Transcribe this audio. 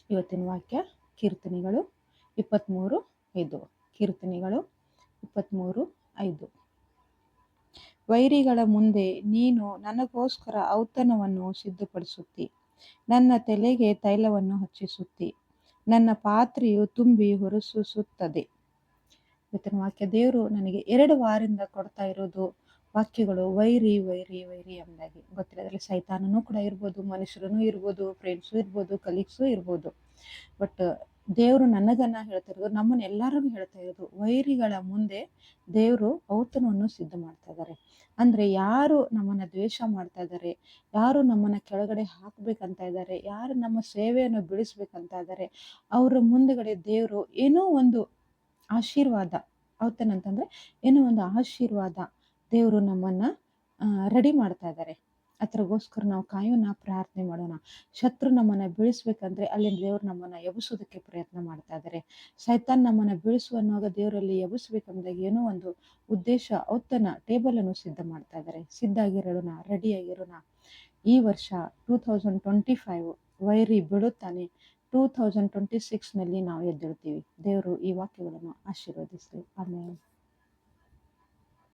ಇವತ್ತಿನ ವಾಕ್ಯ ಕೀರ್ತನೆಗಳು 23:5. ಕೀರ್ತನೆಗಳು 23:5. ವೈರಿಗಳ ಮುಂದೆ ನೀನು ನನಗೋಸ್ಕರ ಔತಣವನ್ನು ಸಿದ್ಧಪಡಿಸುತ್ತಿ, ನನ್ನ ತಲೆಗೆ ತೈಲವನ್ನು ಹಚ್ಚಿಸುತ್ತಿ, ನನ್ನ ಪಾತ್ರೆಯು ತುಂಬಿ ಹೊರಸೂಸುತ್ತದೆ. ಇವತ್ತಿನ ವಾಕ್ಯ ದೇವರು ನನಗೆ 2 ವಾರದಿಂದ ಕೊಡ್ತಾ ಇರೋದು ವಾಕ್ಯಗಳು ವೈರಿ ವೈರಿ ವೈರಿ ಎಂಬುದಾಗಿ. ಗೊತ್ತಿಲ್ಲ, ಅದರಲ್ಲಿ ಸೈತಾನನೂ ಕೂಡ ಇರ್ಬೋದು, ಮನುಷ್ಯರೂ ಇರ್ಬೋದು, ಫ್ರೆಂಡ್ಸು ಇರ್ಬೋದು, ಕಲೀಗ್ಸು ಇರ್ಬೋದು. ಬಟ್ ದೇವರು ನನಗನ್ನ ಹೇಳ್ತಿರೋದು, ನಮ್ಮನ್ನ ಎಲ್ಲರಿಗೂ ಹೇಳ್ತಾ ಇರೋದು, ವೈರಿಗಳ ಮುಂದೆ ದೇವರು ಔತಣವನ್ನು ಸಿದ್ಧ ಮಾಡ್ತಾ ಇದ್ದಾರೆ. ಅಂದ್ರೆ ಯಾರು ನಮ್ಮನ್ನ ದ್ವೇಷ ಮಾಡ್ತಾ ಇದ್ದಾರೆ, ಯಾರು ನಮ್ಮನ್ನ ಕೆಳಗಡೆ ಹಾಕ್ಬೇಕಂತ ಇದ್ದಾರೆ, ಯಾರು ನಮ್ಮ ಸೇವೆಯನ್ನು ಬಿಡಿಸ್ಬೇಕಂತ ಇದ್ದಾರೆ, ಅವರ ಮುಂದೆಗಡೆ ದೇವರು ಏನೋ ಒಂದು ಆಶೀರ್ವಾದ, ಔತಣ ಅಂತಂದ್ರೆ ಏನೋ ಒಂದು ಆಶೀರ್ವಾದ ದೇವರು ನಮ್ಮನ್ನ ರೆಡಿ ಮಾಡ್ತಾ ಇದ್ದಾರೆ. ಅದಕ್ಕೋಸ್ಕರ ನಾವು ಕಾಯೋಣ, ಪ್ರಾರ್ಥನೆ ಮಾಡೋಣ. ಶತ್ರು ನಮ್ಮನ್ನ ಬೀಳಿಸ್ಬೇಕಂದ್ರೆ ಅಲ್ಲಿ ದೇವ್ರು ನಮ್ಮನ್ನ ಎಬ್ಬಿಸೋದಕ್ಕೆ ಪ್ರಯತ್ನ ಮಾಡ್ತಾ ಇದ್ದಾರೆ. ಸೈತಾನ್ ನಮ್ಮನ್ನ ಬೀಳಿಸುವ ಅನ್ನುವಾಗ ದೇವರಲ್ಲಿ ಎಬ್ಬಿಸ್ಬೇಕಂದಾಗ ಏನೋ ಒಂದು ಉದ್ದೇಶ, ಔತಣ ಟೇಬಲ್ ಅನ್ನು ಸಿದ್ಧ ಮಾಡ್ತಾ ಇದ್ದಾರೆ. ಸಿದ್ಧಾಗಿರೋಣ, ರೆಡಿಯಾಗಿರೋಣ. ಈ ವರ್ಷ 2025 ವೈರಿ ಬಿಡುತ್ತಾನೆ. 2026 ನಲ್ಲಿ ನಾವು ಎದ್ದೇಳ್ತೀವಿ. ದೇವರು ಈ ವಾಕ್ಯಗಳನ್ನು ಆಶೀರ್ವದಿಸಲಿ. ಆಮೇಲೆ